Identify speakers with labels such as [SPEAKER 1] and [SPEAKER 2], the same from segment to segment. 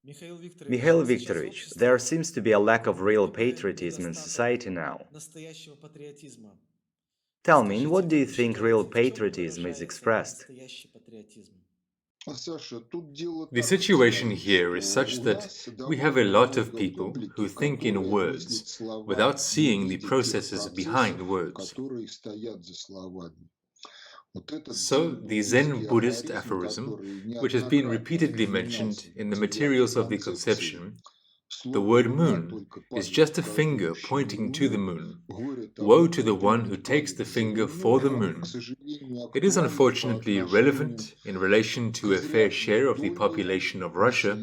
[SPEAKER 1] Mikhail Viktorovich, there seems to be a lack of real patriotism in society now. Tell me, in what do you think real patriotism is expressed?
[SPEAKER 2] The situation here is such that we have a lot of people who think in words without seeing the processes behind words. So, the Zen Buddhist aphorism, which has been repeatedly mentioned in the materials of the conception, the word moon is just a finger pointing to the moon. Woe to the one who takes the finger for the moon. It is unfortunately relevant in relation to a fair share of the population of Russia.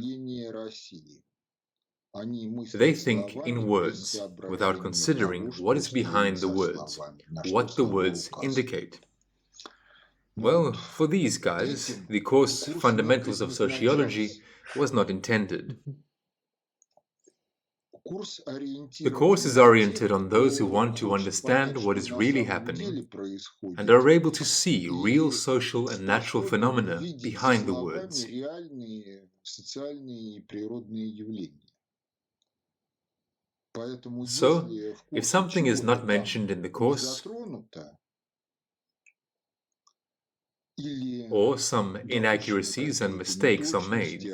[SPEAKER 2] They think in words without considering what is behind the words, what the words indicate. Well, for these guys, the course Fundamentals of Sociology was not intended. The course is oriented on those who want to understand what is really happening and are able to see real social and natural phenomena behind the words. So, if something is not mentioned in the course, or some inaccuracies and mistakes are made,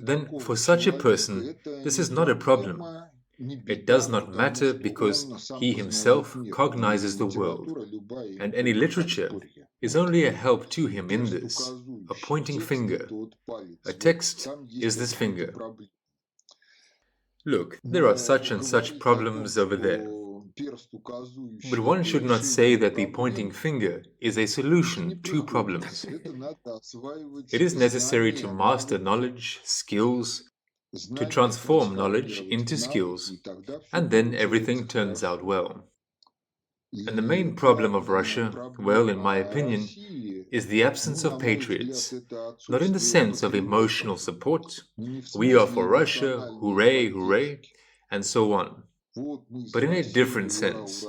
[SPEAKER 2] then for such a person, this is not a problem. It does not matter because he himself cognizes the world, and any literature is only a help to him in this, a pointing finger. A text is this finger. Look, there are such and such problems over there. But one should not say that the pointing finger is a solution to problems. It is necessary to master knowledge, skills, to transform knowledge into skills, and then everything turns out well. And the main problem of Russia, well, in my opinion, is the absence of patriots, not in the sense of emotional support, we are for Russia, hooray, hooray, and so on, but in a different sense.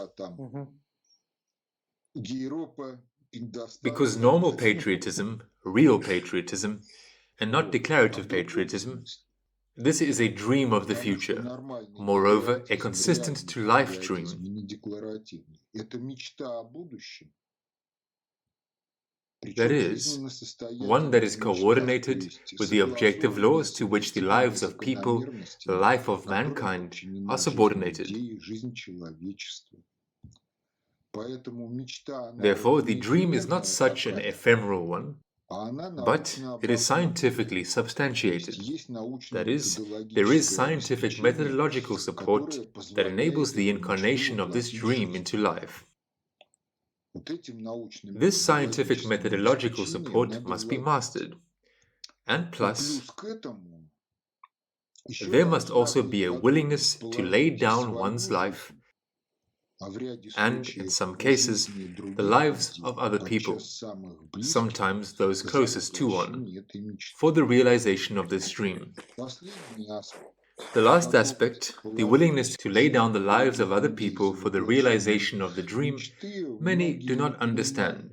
[SPEAKER 2] Because normal patriotism, real patriotism, and not declarative patriotism, this is a dream of the future, moreover, a consistent to life dream. That is, one that is coordinated with the objective laws to which the lives of people, the life of mankind, are subordinated. Therefore, the dream is not such an ephemeral one, but it is scientifically substantiated. That is, there is scientific methodological support that enables the incarnation of this dream into life. This scientific methodological support must be mastered. And plus, there must also be a willingness to lay down one's life and, in some cases, the lives of other people, sometimes those closest to one, for the realization of this dream. The last aspect, the willingness to lay down the lives of other people for the realization of the dream, many do not understand.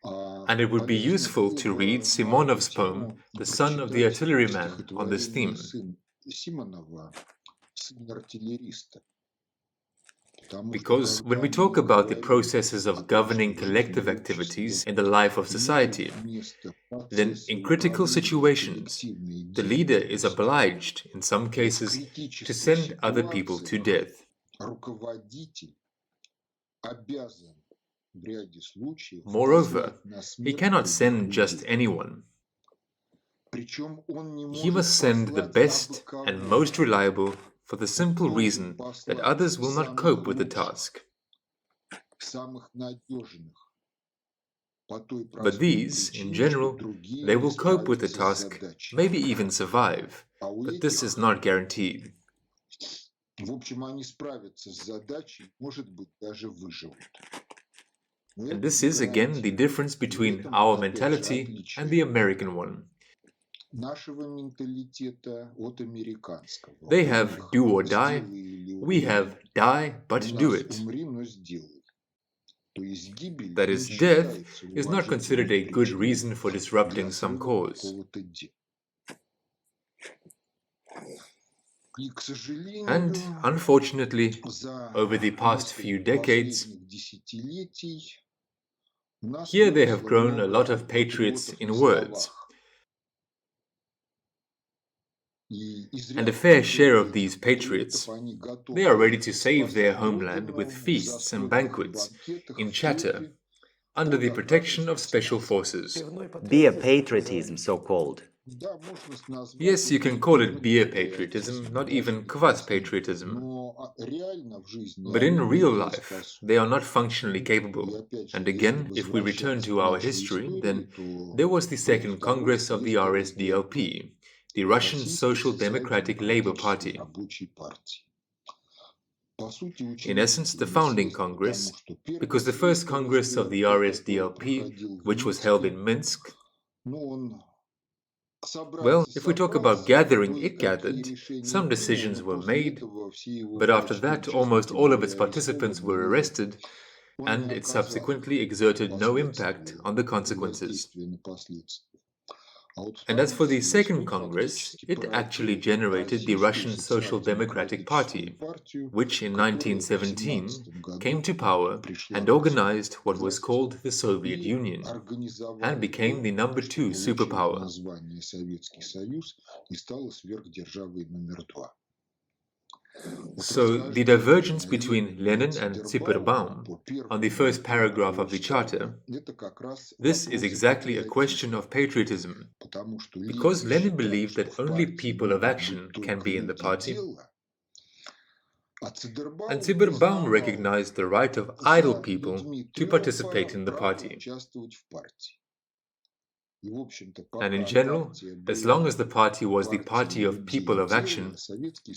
[SPEAKER 2] And it would be useful to read Simonov's poem, The Son of the Artilleryman, on this theme. Because when we talk about the processes of governing collective activities in the life of society, then in critical situations, the leader is obliged, in some cases, to send other people to death. Moreover, he cannot send just anyone. He must send the best and most reliable for the simple reason that others will not cope with the task. But these, in general, they will cope with the task, maybe even survive, but this is not guaranteed. And this is again the difference between our mentality and the American one. They have do or die, we have die but do it. That is, death is not considered a good reason for disrupting some cause. And unfortunately, over the past few decades, here they have grown a lot of patriots in words. And a fair share of these patriots, they are ready to save their homeland with feasts and banquets, in chatter, under the protection of special forces.
[SPEAKER 1] Beer patriotism, so-called.
[SPEAKER 2] Yes, you can call it beer patriotism, not even kvass patriotism. But in real life, they are not functionally capable. And again, if we return to our history, then there was the Second Congress of the RSDLP, the Russian Social Democratic Labour Party. In essence, the founding Congress, because the first Congress of the RSDLP, which was held in Minsk, well, if we talk about gathering, it gathered, some decisions were made, but after that almost all of its participants were arrested, and it subsequently exerted no impact on the consequences. And as for the Second Congress, it actually generated the Russian Social Democratic Party, which in 1917 came to power and organized what was called the Soviet Union, and became the number 2 superpower. So the divergence between Lenin and Zipperbaum on the first paragraph of the Charter, this is exactly a question of patriotism, because Lenin believed that only people of action can be in the party, and Zipperbaum recognized the right of idle people to participate in the party. And in general, as long as the party was the party of people of action,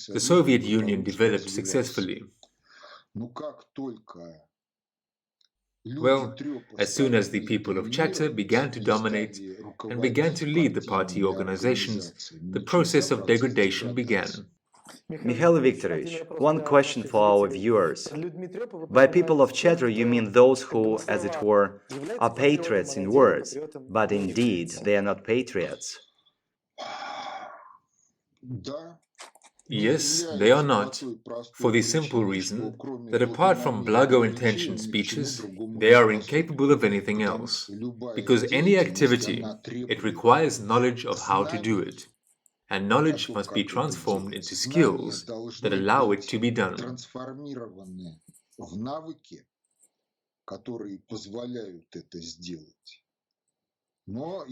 [SPEAKER 2] the Soviet Union developed successfully. Well, as soon as the people of chatter began to dominate and began to lead the party organizations, the process of degradation began.
[SPEAKER 1] Mikhail Viktorovich, one question for our viewers. By people of chatter, you mean those who, as it were, are patriots in words, but indeed they are not patriots.
[SPEAKER 2] Yes, they are not, for the simple reason that apart from blago-intentioned speeches, they are incapable of anything else, because any activity, it requires knowledge of how to do it, and knowledge must be transformed into skills that allow it to be done.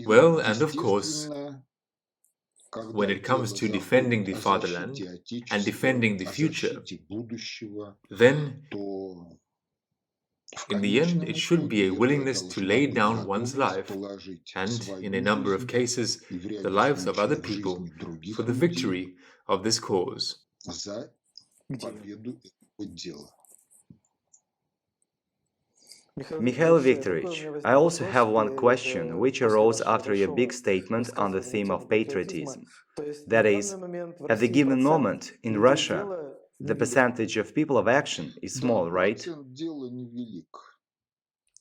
[SPEAKER 2] Well, and of course, when it comes to defending the fatherland and defending the future, then in the end it should be a willingness to lay down one's life, and in a number of cases the lives of other people, for the victory of this cause.
[SPEAKER 1] Mikhail Viktorovich, I also have one question which arose after your big statement on the theme of patriotism. That is, at the given moment in Russia, the percentage of people of action is small, right?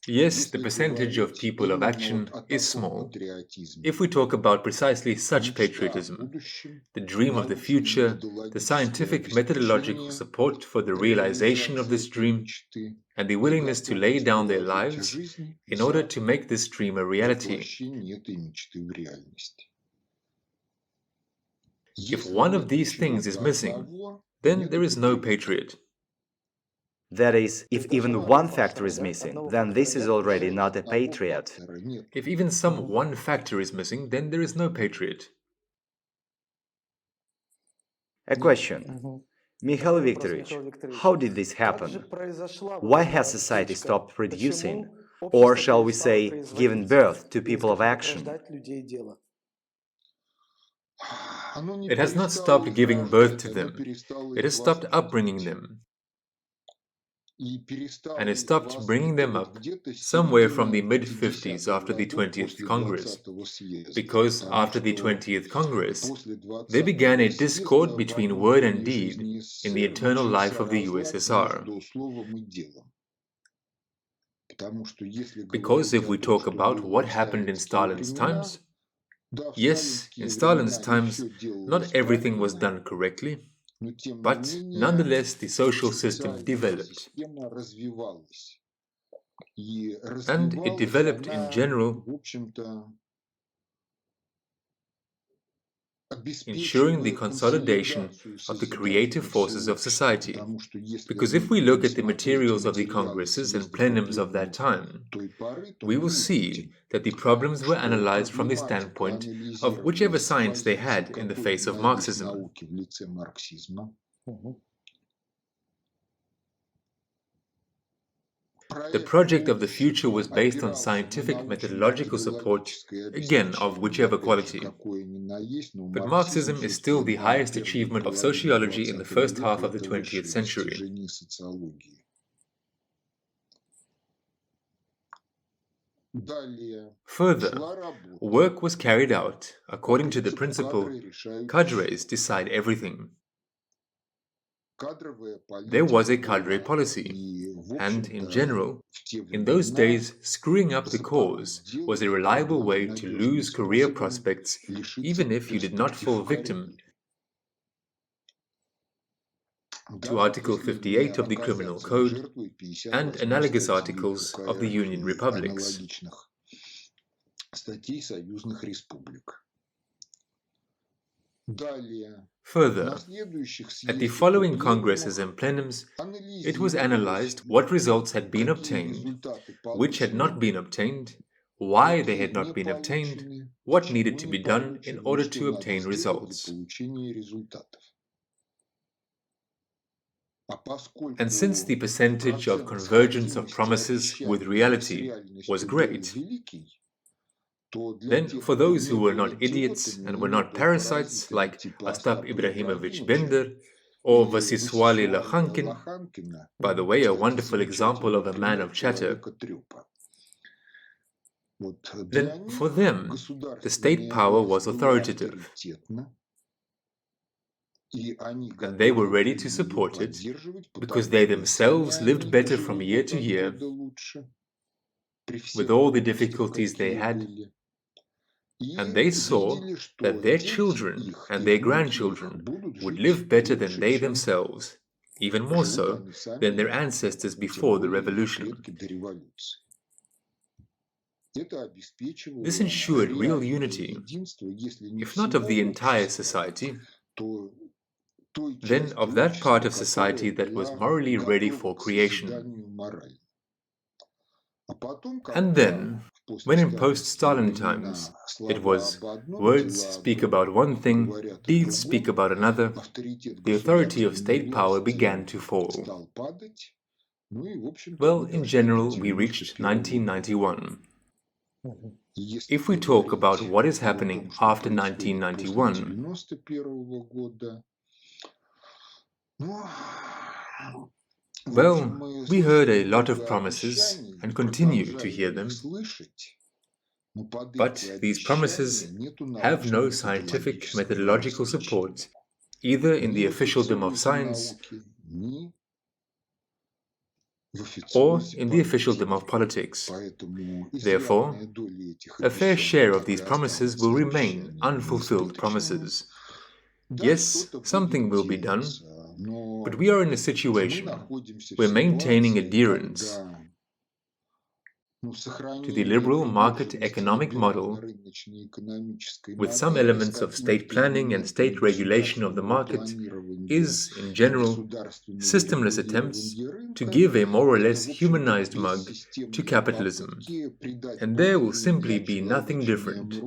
[SPEAKER 2] Yes, the percentage of people of action is small. If we talk about precisely such patriotism, the dream of the future, the scientific methodological support for the realization of this dream, and the willingness to lay down their lives in order to make this dream a reality. If one of these things is missing, then there is no patriot.
[SPEAKER 1] That is, if even one factor is missing, then this is already not a patriot.
[SPEAKER 2] If even some one factor is missing, then there is no patriot.
[SPEAKER 1] A question. Mikhail Viktorovich, how did this happen? Why has society stopped producing, or shall we say, given birth to people of action?
[SPEAKER 2] It has not stopped giving birth to them. It has stopped upbringing them. And it stopped bringing them up somewhere from the mid-50s after the 20th Congress, because after the 20th Congress, there began a discord between word and deed in the internal life of the USSR. Because if we talk about what happened in Stalin's times, yes, in Stalin's times, not everything was done correctly, but nonetheless the social system developed. And it developed in general, ensuring the consolidation of the creative forces of society. Because if we look at the materials of the congresses and plenums of that time, we will see that the problems were analyzed from the standpoint of whichever science they had in the face of Marxism. The project of the future was based on scientific methodological support, again of whichever quality. But Marxism is still the highest achievement of sociology in the first half of the 20th century. Further, work was carried out according to the principle cadres decide everything. There was a cadre policy, and in general, in those days, screwing up the cause was a reliable way to lose career prospects even if you did not fall victim to Article 58 of the Criminal Code and analogous articles of the Union Republics. Further, at the following congresses and plenums, it was analyzed what results had been obtained, which had not been obtained, why they had not been obtained, what needed to be done in order to obtain results. And since the percentage of convergence of promises with reality was great, then for those who were not idiots and were not parasites like Ostap Ibrahimovich Bender or Vasiswali Lakhankin, by the way, a wonderful example of a man of chatter, then for them, the state power was authoritative, and they were ready to support it because they themselves lived better from year to year with all the difficulties they had, and they saw that their children and their grandchildren would live better than they themselves, even more so than their ancestors before the revolution. This ensured real unity, if not of the entire society, then of that part of society that was morally ready for creation. And then, when in post-Stalin times, it was words speak about one thing, deeds speak about another, the authority of state power began to fall. Well, in general, we reached 1991. If we talk about what is happening after 1991, well, we heard a lot of promises and continue to hear them. But these promises have no scientific methodological support, either in the officialdom of science or in the officialdom of politics. Therefore, a fair share of these promises will remain unfulfilled promises. Yes, something will be done, but we are in a situation where maintaining adherence to the liberal market economic model, with some elements of state planning and state regulation of the market, is, in general, systemless attempts to give a more or less humanized mug to capitalism, and there will simply be nothing different.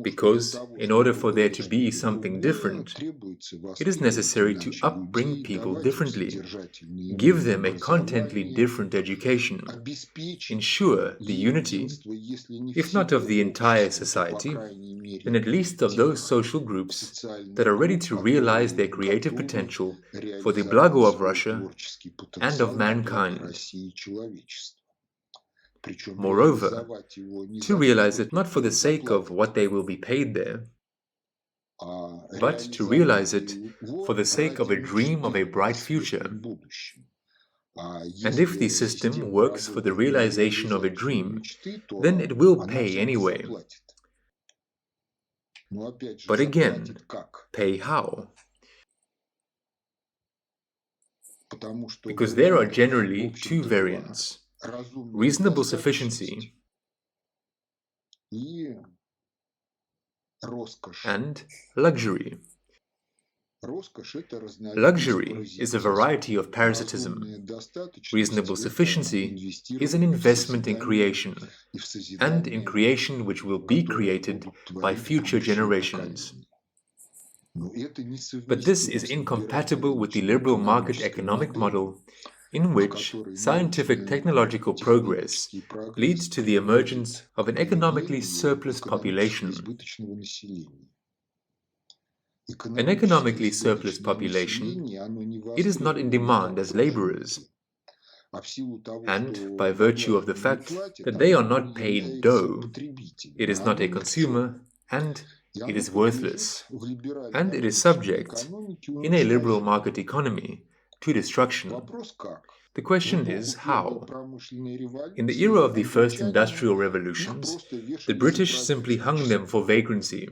[SPEAKER 2] Because, in order for there to be something different, it is necessary to upbring people differently, give them a contently different education, ensure the unity, if not of the entire society, then at least of those social groups that are ready to realize their creative potential for the blago of Russia and of mankind. Moreover, to realize it not for the sake of what they will be paid there, but to realize it for the sake of a dream of a bright future. And if the system works for the realization of a dream, then it will pay anyway. But again, pay how? Because there are generally two variants: reasonable sufficiency and luxury. Luxury is a variety of parasitism. Reasonable sufficiency is an investment in creation, and in creation which will be created by future generations. But this is incompatible with the liberal market economic model, in which scientific technological progress leads to the emergence of an economically surplus population. An economically surplus population, it is not in demand as laborers, and by virtue of the fact that they are not paid dough, it is not a consumer, and it is worthless, and it is subject, in a liberal market economy, to destruction. The question is how? In the era of the first industrial revolutions, the British simply hung them for vagrancy.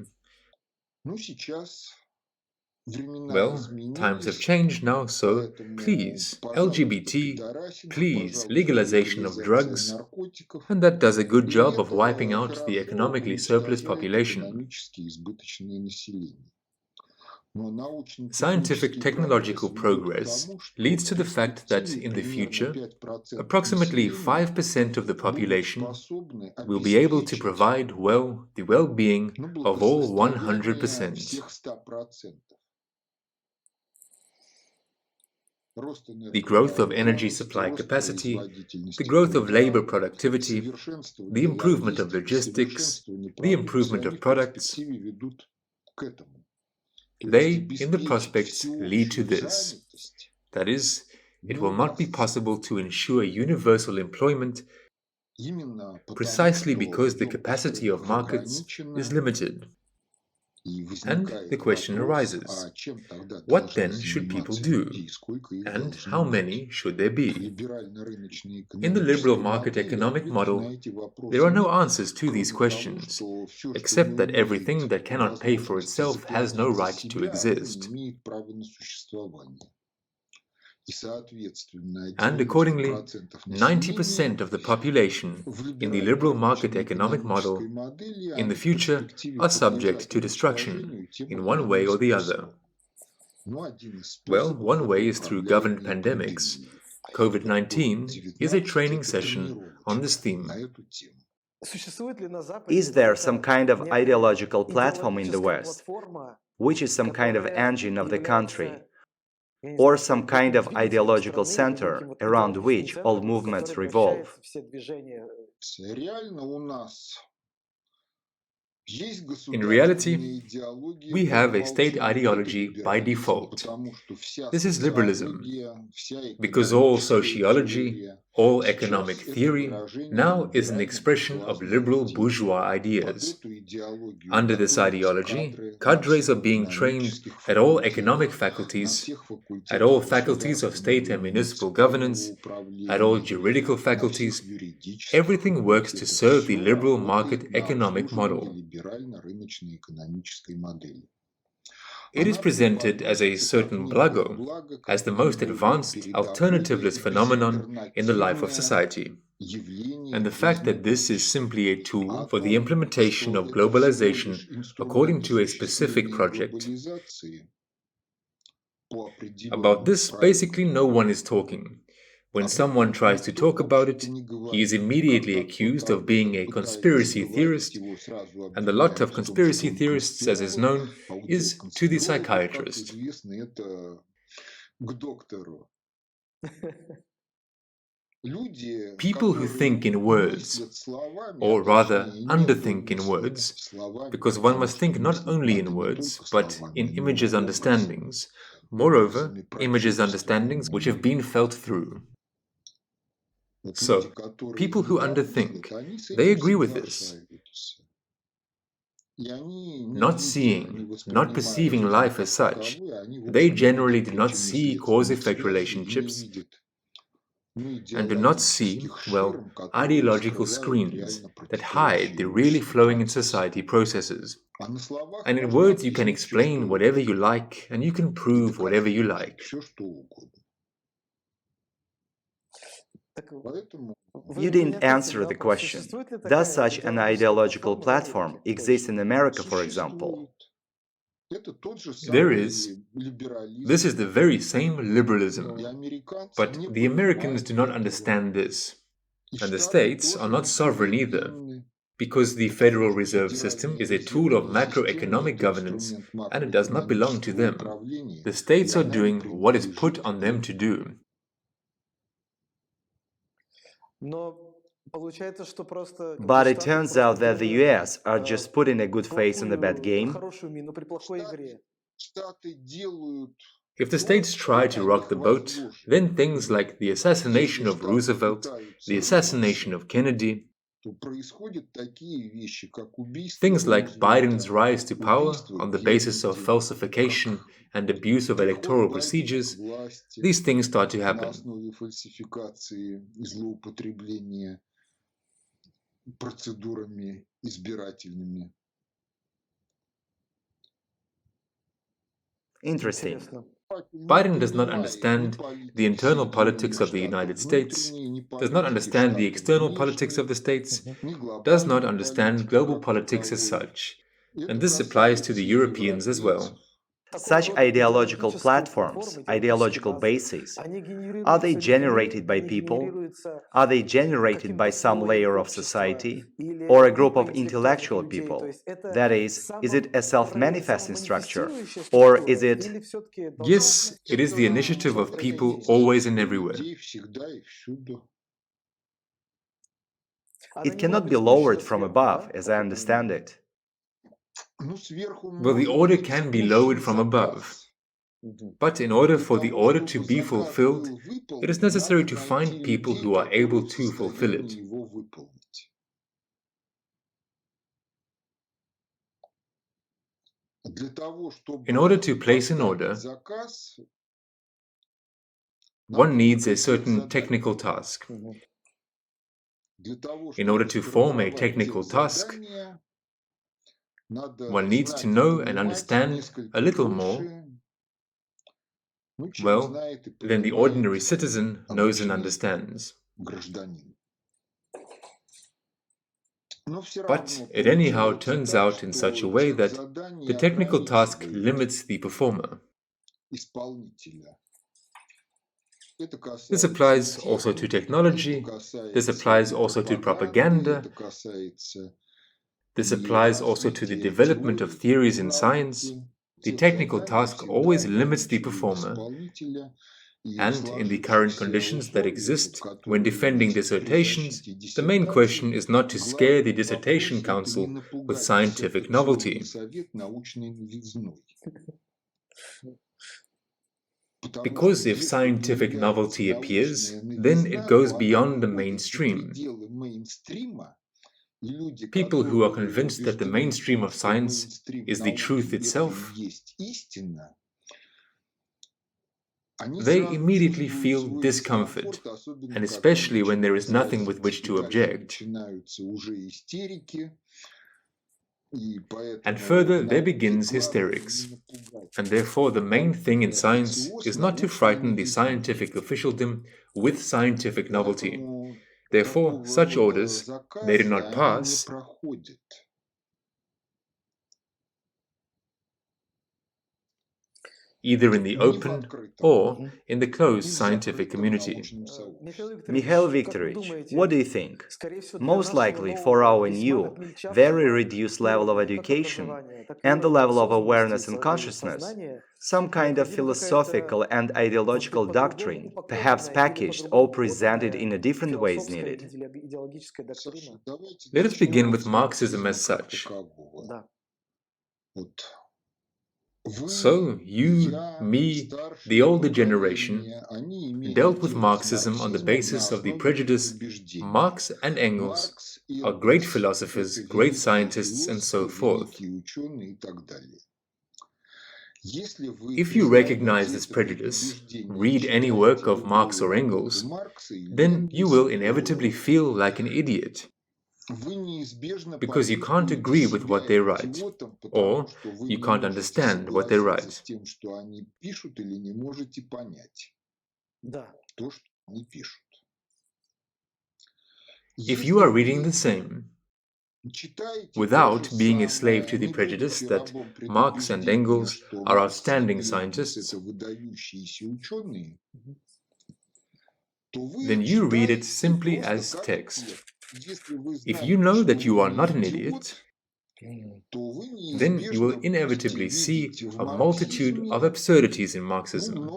[SPEAKER 2] Well, times have changed now, so please, LGBT, please, legalization of drugs, and that does a good job of wiping out the economically surplus population. Scientific technological progress leads to the fact that in the future, approximately 5% of the population will be able to provide, the well-being of all 100%. The growth of energy supply capacity, the growth of labor productivity, the improvement of logistics, the improvement of products, they, in the prospects, lead to this. That is, it will not be possible to ensure universal employment precisely because the capacity of markets is limited. And the question arises, what then should people do? And how many should there be? In the liberal market economic model, there are no answers to these questions, except that everything that cannot pay for itself has no right to exist. And accordingly, 90% of the population in the liberal market economic model in the future are subject to destruction in one way or the other. Well, one way is through governed pandemics. COVID-19 is a training session on this theme.
[SPEAKER 1] Is there some kind of ideological platform in the West, which is some kind of engine of the country, or some kind of ideological center around which all movements revolve?
[SPEAKER 2] In reality, we have a state ideology by default. This is liberalism, because all sociology, all economic theory now is an expression of liberal bourgeois ideas. Under this ideology, cadres are being trained at all economic faculties, at all faculties of state and municipal governance, at all juridical faculties. Everything works to serve the liberal market economic model. It is presented as a certain blago, as the most advanced alternativeless phenomenon in the life of society. And the fact that this is simply a tool for the implementation of globalization according to a specific project. About this, basically no one is talking. When someone tries to talk about it, he is immediately accused of being a conspiracy theorist, and the lot of conspiracy theorists, as is known, is to the psychiatrist. People who think in words, or rather underthink in words, because one must think not only in words, but in images understandings, moreover, images understandings which have been felt through. So, people who underthink, they agree with this. Not seeing, not perceiving life as such, they generally do not see cause-effect relationships and do not see, well, ideological screens that hide the really flowing in society processes. And in words you can explain whatever you like and you can prove whatever you like.
[SPEAKER 1] You didn't answer the question. Does such an ideological platform exist in America, for example?
[SPEAKER 2] There is. This is the very same liberalism. But the Americans do not understand this. And the states are not sovereign either, because the Federal Reserve System is a tool of macroeconomic governance and it does not belong to them. The states are doing what is put on them to do.
[SPEAKER 1] But it turns out that the US are just putting a good face on a bad game.
[SPEAKER 2] If the states try to rock the boat, then things like the assassination of Roosevelt, the assassination of Kennedy, things like Biden's rise to power on the basis of falsification and abuse of electoral procedures, these things start to happen.
[SPEAKER 1] Interesting.
[SPEAKER 2] Biden does not understand the internal politics of the United States, does not understand the external politics of the states, does not understand global politics as such, and this applies to the Europeans as well.
[SPEAKER 1] Such ideological platforms, ideological bases, are they generated by people? Are they generated by some layer of society or a group of intellectual people? That is it a self-manifesting structure or is it...
[SPEAKER 2] Yes, it is the initiative of people always and everywhere.
[SPEAKER 1] It cannot be lowered from above, as I understand it.
[SPEAKER 2] Well, the order can be lowered from above. But in order for the order to be fulfilled, it is necessary to find people who are able to fulfill it. In order to place an order, one needs a certain technical task. In order to form a technical task, one needs to know and understand a little more, well, than the ordinary citizen knows and understands. But it anyhow turns out in such a way that the technical task limits the performer. This applies also to technology, this applies also to propaganda, this applies also to the development of theories in science. The technical task always limits the performer. And in the current conditions that exist, when defending dissertations, the main question is not to scare the dissertation council with scientific novelty. Because if scientific novelty appears, then it goes beyond the mainstream. People who are convinced that the mainstream of science is the truth itself, they immediately feel discomfort, and especially when there is nothing with which to object. And further, there begins hysterics. And therefore, the main thing in science is not to frighten the scientific officialdom with scientific novelty. Therefore, such orders, they do not pass, either in the open or in the closed scientific community.
[SPEAKER 1] Mikhail Viktorovich, what do you think? Most likely, for our new, very reduced level of education and the level of awareness and consciousness, some kind of philosophical and ideological doctrine, perhaps packaged or presented in a different way, is needed.
[SPEAKER 2] Let us begin with Marxism as such. So you, me, the older generation, dealt with Marxism on the basis of the prejudice Marx and Engels are great philosophers, great scientists, and so forth. If you recognize this prejudice, read any work of Marx or Engels, then you will inevitably feel like an idiot, because you can't agree with what they write, or you can't understand what they write. If you are reading the same, without being a slave to the prejudice that Marx and Engels are outstanding scientists, then you read it simply as text. If you know that you are not an idiot, then you will inevitably see a multitude of absurdities in Marxism.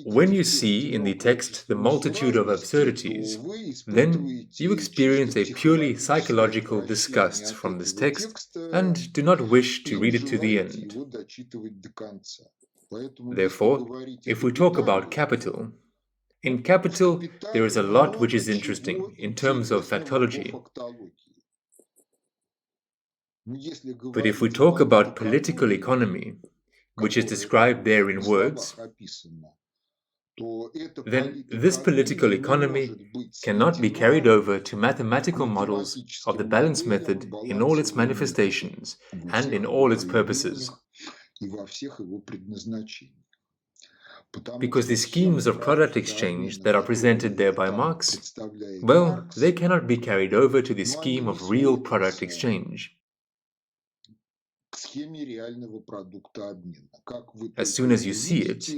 [SPEAKER 2] When you see in the text the multitude of absurdities, then you experience a purely psychological disgust from this text and do not wish to read it to the end. Therefore, if we talk about capital, in capital there is a lot which is interesting in terms of factology. But if we talk about political economy, which is described there in words, then this political economy cannot be carried over to mathematical models of the balance method in all its manifestations and in all its purposes. Because the schemes of product exchange that are presented there by Marx, well, they cannot be carried over to the scheme of real product exchange. As soon as you see it,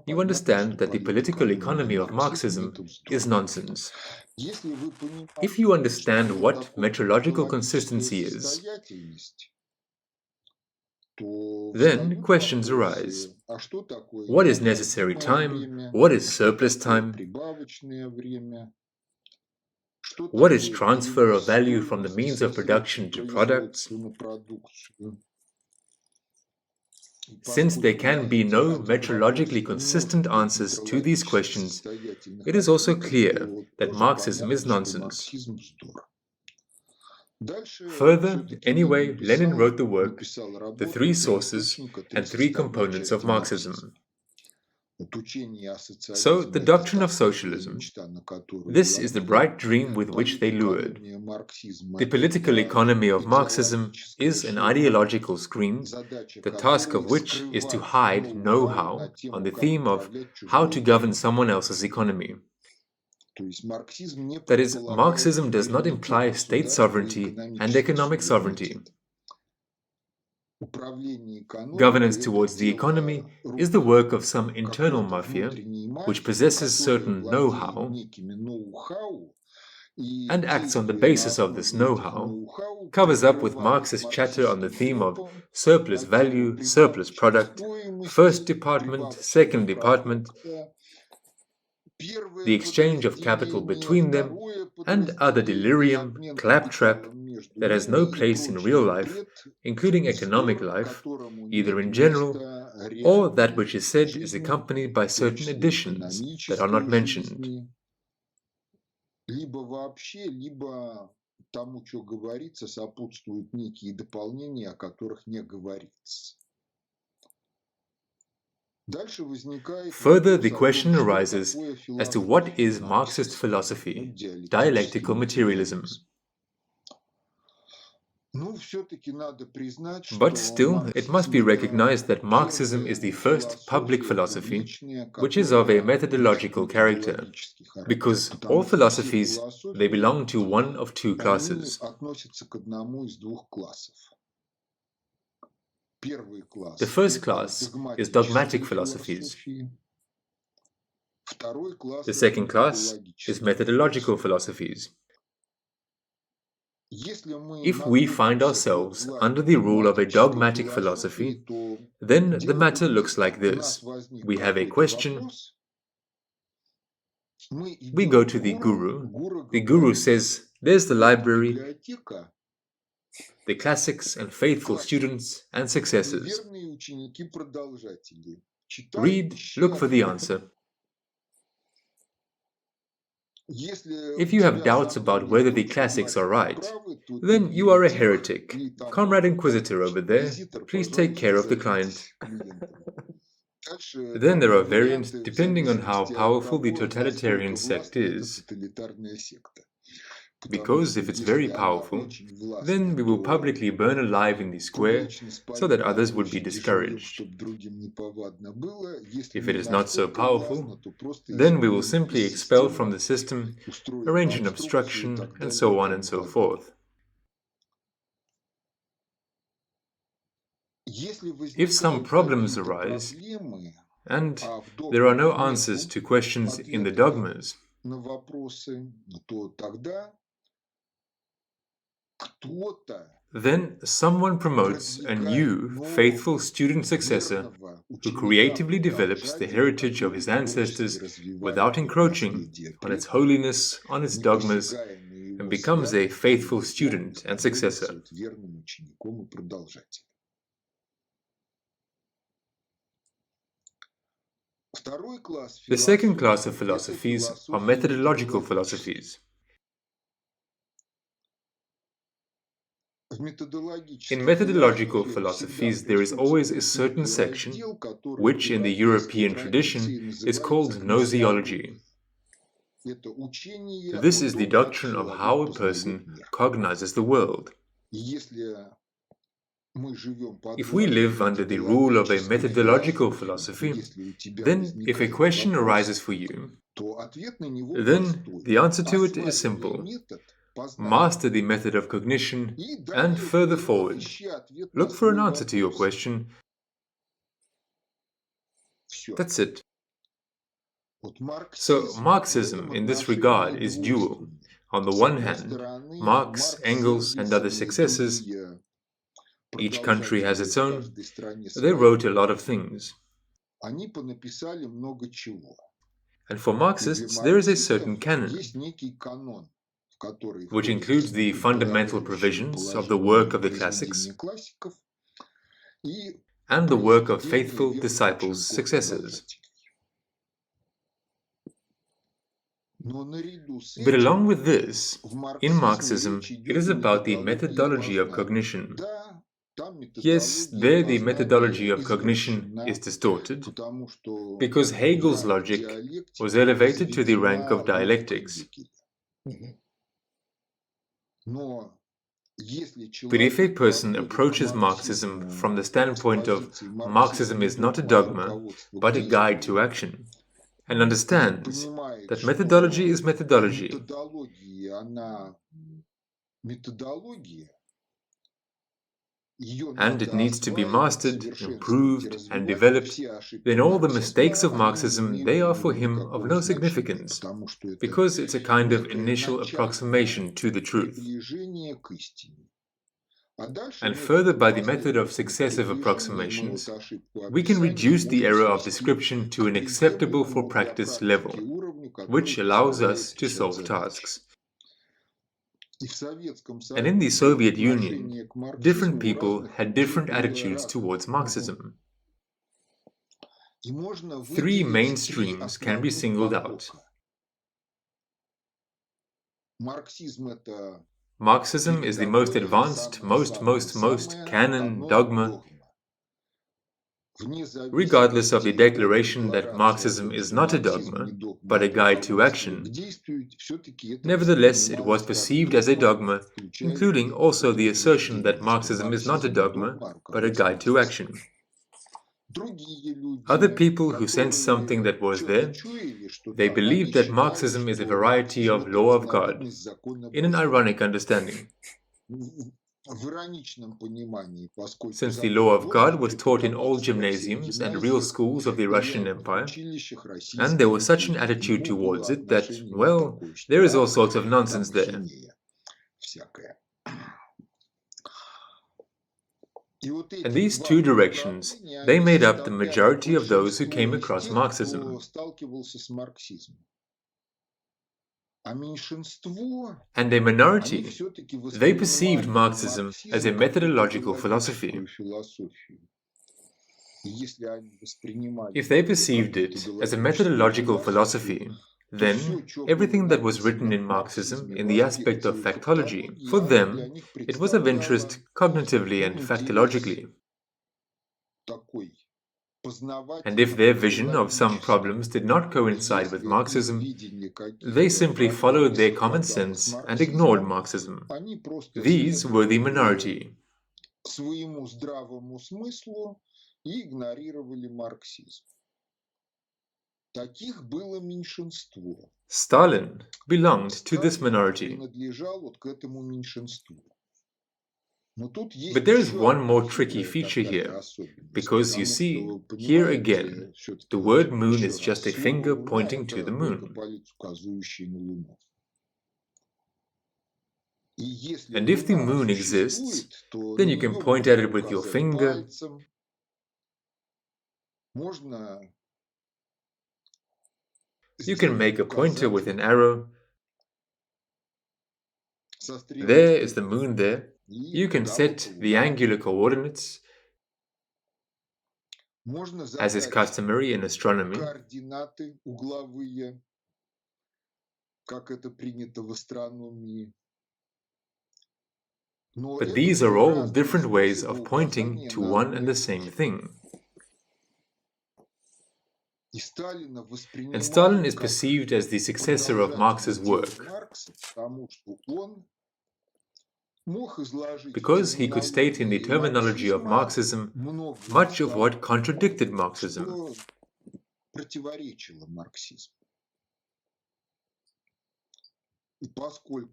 [SPEAKER 2] you understand that the political economy of Marxism is nonsense. If you understand what metrological consistency is, then questions arise. What is necessary time? What is surplus time? What is transfer of value from the means of production to products? Since there can be no metrologically consistent answers to these questions, it is also clear that Marxism is nonsense. Further, anyway, Lenin wrote the work, The Three Sources and Three Components of Marxism. So, the doctrine of socialism, this is the bright dream with which they lured. The political economy of Marxism is an ideological screen, the task of which is to hide know-how on the theme of how to govern someone else's economy. That is, Marxism does not imply state sovereignty and economic sovereignty. Governance towards the economy is the work of some internal mafia, which possesses certain know-how and acts on the basis of this know-how, covers up with Marxist chatter on the theme of surplus value, surplus product, first department, second department, the exchange of capital between them, and other delirium, claptrap, that has no place in real life, including economic life, either in general, or that which is said is accompanied by certain additions that are not mentioned. Further, the question arises as to what is Marxist philosophy, dialectical materialism. But still, it must be recognized that Marxism is the first public philosophy which is of a methodological character, because all philosophies, they belong to one of two classes. The first class is dogmatic philosophies. The second class is methodological philosophies. If we find ourselves under the rule of a dogmatic philosophy, then the matter looks like this. We have a question, We go to the guru. The guru says, there's the library, the classics and faithful students and successors. Read, look for the answer. If you have doubts about whether the classics are right, then you are a heretic. Comrade Inquisitor over there, please take care of the client. Then there are variants depending on how powerful the totalitarian sect is. Because if it's very powerful, then we will publicly burn alive in the square so that others would be discouraged. If it is not so powerful, then we will simply expel from the system, arrange an obstruction, and so on and so forth. If some problems arise, and there are no answers to questions in the dogmas, then someone promotes a new, faithful student successor who creatively develops the heritage of his ancestors without encroaching on its holiness, on its dogmas, and becomes a faithful student and successor. The second class of philosophies are methodological philosophies. In methodological philosophies, there is always a certain section, which in the European tradition is called gnoseology. This is the doctrine of how a person cognizes the world. If we live under the rule of a methodological philosophy, then if a question arises for you, then the answer to it is simple. Master the method of cognition, and further forward, look for an answer to your question. That's it. So Marxism in this regard is dual. On the one hand, Marx, Engels, and other successors, each country has its own, they wrote a lot of things. And for Marxists, there is a certain canon, which includes the fundamental provisions of the work of the classics and the work of faithful disciples' successors. But along with this, in Marxism, it is about the methodology of cognition. Yes, there the methodology of cognition is distorted, because Hegel's logic was elevated to the rank of dialectics. But if a person approaches Marxism from the standpoint of Marxism is not a dogma, but a guide to action, and understands that methodology is methodology, and it needs to be mastered, improved, and developed, then all the mistakes of Marxism, they are for him of no significance, because it's a kind of initial approximation to the truth. And further, by the method of successive approximations, we can reduce the error of description to an acceptable for practice level, which allows us to solve tasks. And in the Soviet Union, different people had different attitudes towards Marxism. Three main streams can be singled out. Marxism is the most advanced, most canon dogma, regardless of the declaration that Marxism is not a dogma, but a guide to action. Nevertheless, it was perceived as a dogma, including also the assertion that Marxism is not a dogma, but a guide to action. Other people who sensed something that was there, they believed that Marxism is a variety of law of God, in an ironic understanding. Since the law of God was taught in all gymnasiums and real schools of the Russian Empire, and there was such an attitude towards it that, well, there is all sorts of nonsense there. And these two directions, they made up the majority of those who came across Marxism. And a minority, they perceived Marxism as a methodological philosophy. If they perceived it as a methodological philosophy, then everything that was written in Marxism in the aspect of factology, for them, it was of interest cognitively and factologically. And if their vision of some problems did not coincide with Marxism, they simply followed their common sense and ignored Marxism. These were the minority. Stalin belonged to this minority. But there is one more tricky feature here, because you see, here again, the word moon is just a finger pointing to the moon. And if the moon exists, then you can point at it with your finger. You can make a pointer with an arrow. There is the moon there. You can set the angular coordinates, as is customary in astronomy. But these are all different ways of pointing to one and the same thing. And Stalin is perceived as the successor of Marx's work, because he could state in the terminology of Marxism much of what contradicted Marxism.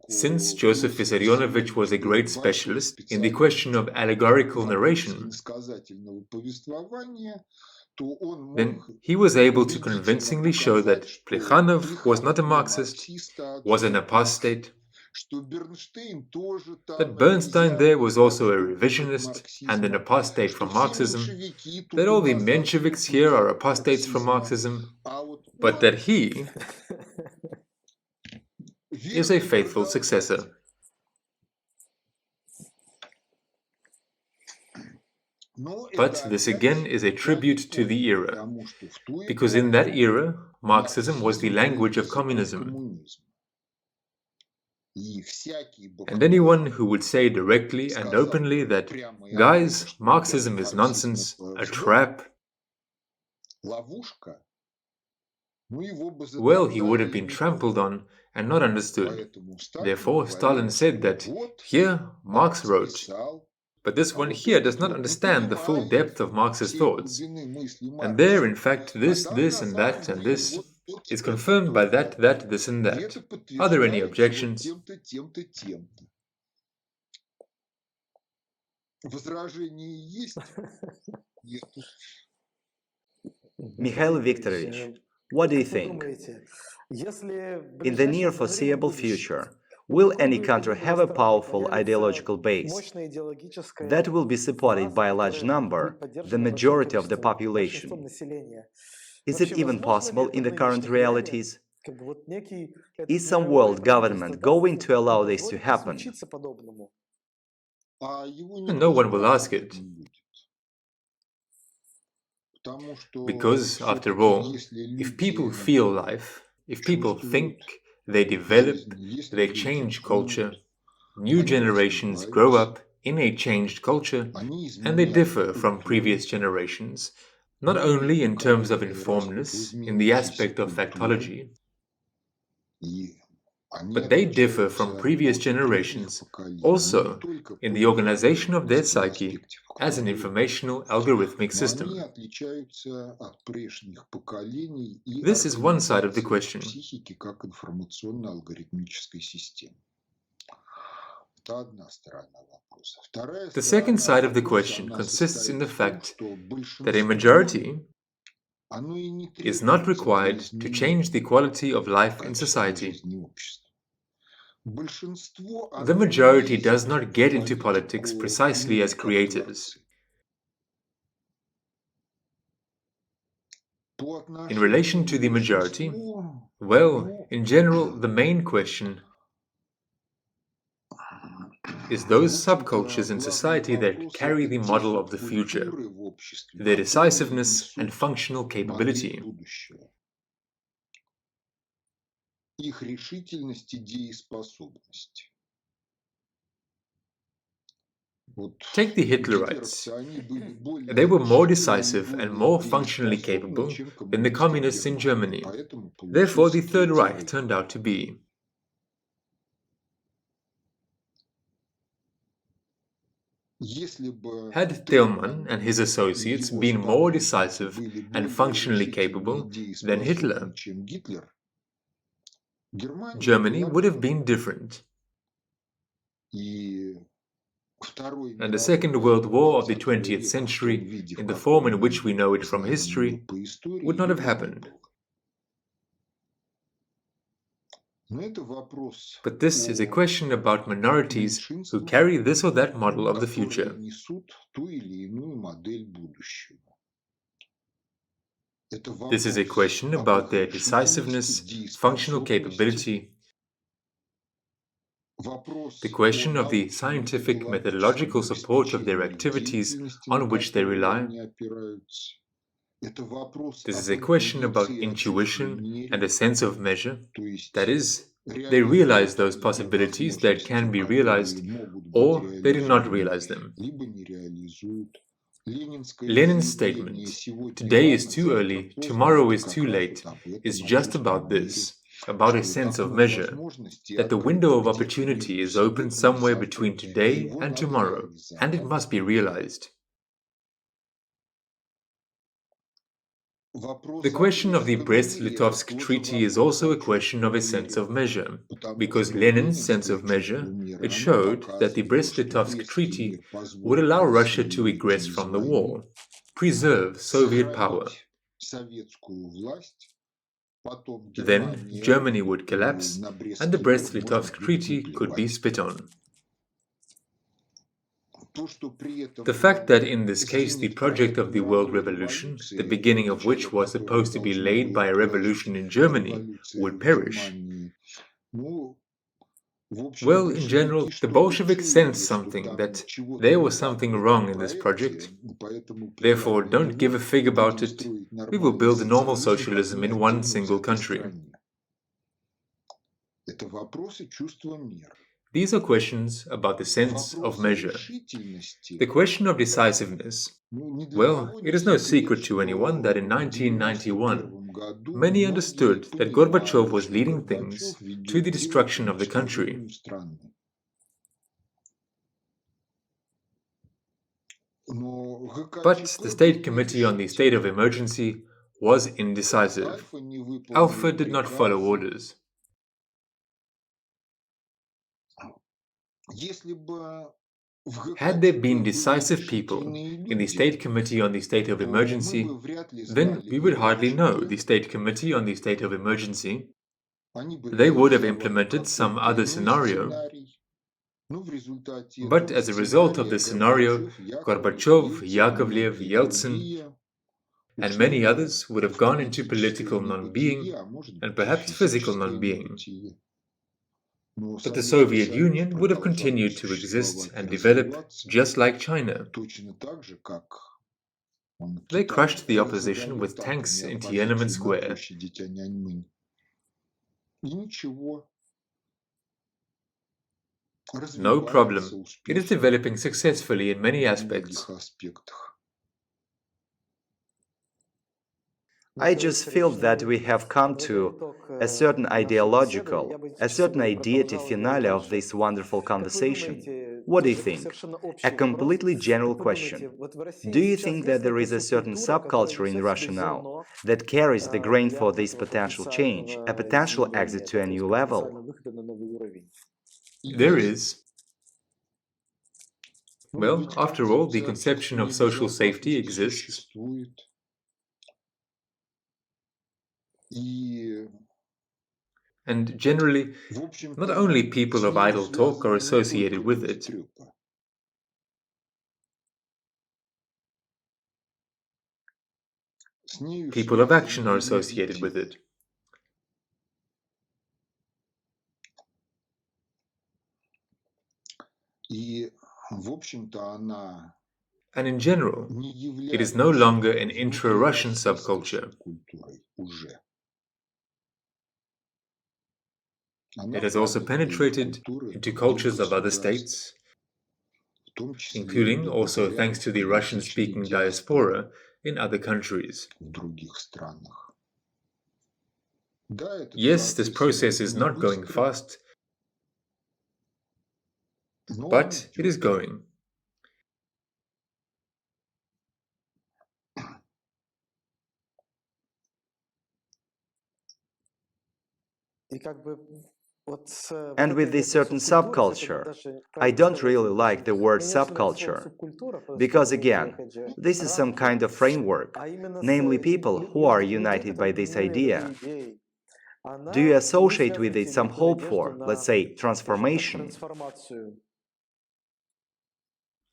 [SPEAKER 2] Since Joseph Vissarionovich was a great specialist in the question of allegorical narration, then he was able to convincingly show that Plekhanov was not a Marxist, was an apostate, that Bernstein there was also a revisionist and an apostate from Marxism, that all the Mensheviks here are apostates from Marxism, but that he is a faithful successor. But this again is a tribute to the era, because in that era, Marxism was the language of communism. And anyone who would say directly and openly that, guys, Marxism is nonsense, a trap, well, he would have been trampled on and not understood. Therefore, Stalin said that, here, Marx wrote, but this one here does not understand the full depth of Marx's thoughts. And there, in fact, this, and that, and this is confirmed by that, this, and that. Are there any objections?
[SPEAKER 1] Mikhail Viktorovich, what do you think? In the near foreseeable future, will any country have a powerful ideological base that will be supported by a large number, the majority of the population? Is it even possible in the current realities? Is some world government going to allow this to happen?
[SPEAKER 2] No one will ask it. Because, after all, if people feel life, if people think, they develop, they change culture, new generations grow up in a changed culture, and they differ from previous generations, not only in terms of informedness in the aspect of factology, but they differ from previous generations also in the organization of their psyche as an informational algorithmic system. This is one side of the question. The second side of the question consists in the fact that a majority is not required to change the quality of life in society. The majority does not get into politics precisely as creators. In relation to the majority, well, in general, the main question is those subcultures in society that carry the model of the future, their decisiveness and functional capability. Take the Hitlerites. They were more decisive and more functionally capable than the communists in Germany. Therefore, the Third Reich turned out to be. Had Thälmann and his associates been more decisive and functionally capable than Hitler, Germany would have been different. And the Second World War of the 20th century, in the form in which we know it from history, would not have happened. But this is a question about minorities who carry this or that model of the future. This is a question about their decisiveness, functional capability, the question of the scientific methodological support of their activities on which they rely. This is a question about intuition and a sense of measure. That is, they realize those possibilities that can be realized, or they do not realize them. Lenin's statement, "Today is too early, tomorrow is too late," is just about this, about a sense of measure, that the window of opportunity is open somewhere between today and tomorrow, and it must be realized. The question of the Brest-Litovsk Treaty is also a question of a sense of measure, because Lenin's sense of measure, it showed that the Brest-Litovsk Treaty would allow Russia to egress from the war, preserve Soviet power. Then Germany would collapse, and the Brest-Litovsk Treaty could be spit on. The fact that in this case the project of the world revolution, the beginning of which was supposed to be laid by a revolution in Germany, would perish. Well, in general, the Bolsheviks sensed something, that there was something wrong in this project. Therefore, don't give a fig about it. We will build normal socialism in one single country. These are questions about the sense of measure. The question of decisiveness. Well, it is no secret to anyone that in 1991, many understood that Gorbachev was leading things to the destruction of the country. But the State Committee on the State of Emergency was indecisive. Alpha did not follow orders. Had there been decisive people in the State Committee on the State of Emergency, then we would hardly know the State Committee on the State of Emergency. They would have implemented some other scenario. But as a result of the scenario, Gorbachev, Yakovlev, Yeltsin, and many others would have gone into political non-being and perhaps physical non-being. But the Soviet Union would have continued to exist and develop just like China. They crushed the opposition with tanks in Tiananmen Square. No problem. It is developing successfully in many aspects.
[SPEAKER 1] I just feel that we have come to a certain ideological, a certain ideative finale of this wonderful conversation. What do you think? A completely general question. Do you think that there is a certain subculture in Russia now that carries the grain for this potential change, a potential exit to a new level?
[SPEAKER 2] There is. Well, after all, the conception of social safety exists. And generally, not only people of idle talk are associated with it. People of action are associated with it. And in general, it is no longer an intra-Russian subculture. It has also penetrated into cultures of other states, including also thanks to the Russian-speaking diaspora in other countries. Yes, this process is not going fast, but it is going.
[SPEAKER 1] And with this certain subculture, I don't really like the word subculture, because again, this is some kind of framework, namely people who are united by this idea. Do you associate with it some hope for, let's say, transformation?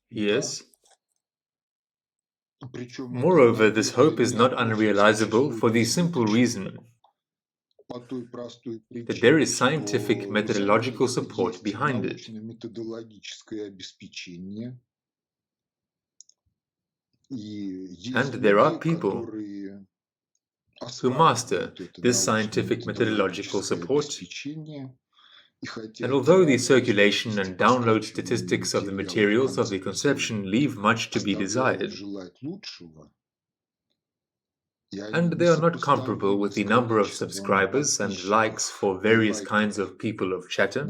[SPEAKER 2] Yes. Moreover, this hope is not unrealizable for the simple reason that there is scientific methodological support behind it. And there are people who master this scientific methodological support. And although the circulation and download statistics of the materials of the conception leave much to be desired, and they are not comparable with the number of subscribers and likes for various kinds of people of chatter,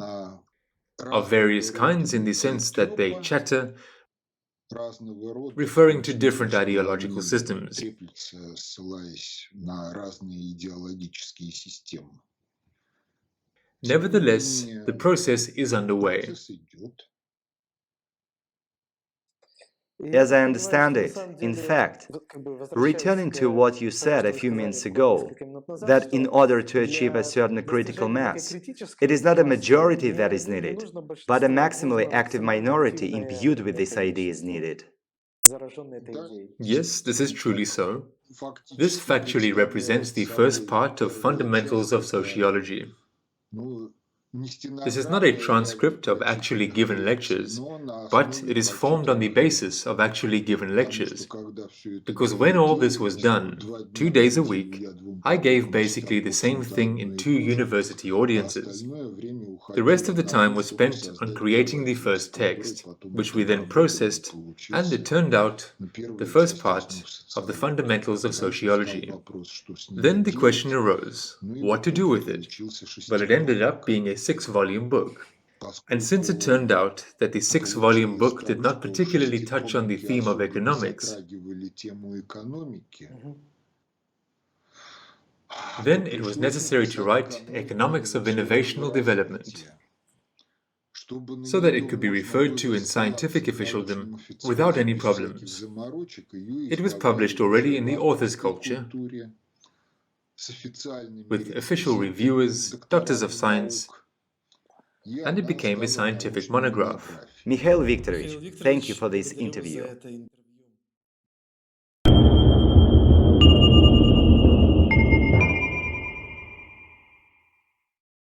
[SPEAKER 2] of various kinds in the sense that they chatter, referring to different ideological systems. Nevertheless, the process is underway.
[SPEAKER 1] As I understand it, in fact, returning to what you said a few minutes ago, that in order to achieve a certain critical mass, it is not a majority that is needed, but a maximally active minority imbued with this idea is needed.
[SPEAKER 2] Yes, this is truly so. This factually represents the first part of Fundamentals of Sociology. This is not a transcript of actually given lectures, but it is formed on the basis of actually given lectures. Because when all this was done, 2 days a week, I gave basically the same thing in 2 university audiences. The rest of the time was spent on creating the first text, which we then processed, and it turned out the first part of the Fundamentals of Sociology. Then the question arose, what to do with it? Well, it ended up being a 6-volume book. And since it turned out that the 6-volume book did not particularly touch on the theme of economics, then it was necessary to write Economics of Innovational Development, so that it could be referred to in scientific officialdom without any problems. It was published already in the author's culture, with official reviewers, doctors of science, and it became a scientific monograph.
[SPEAKER 1] Mikhail Viktorovich, thank you for this interview.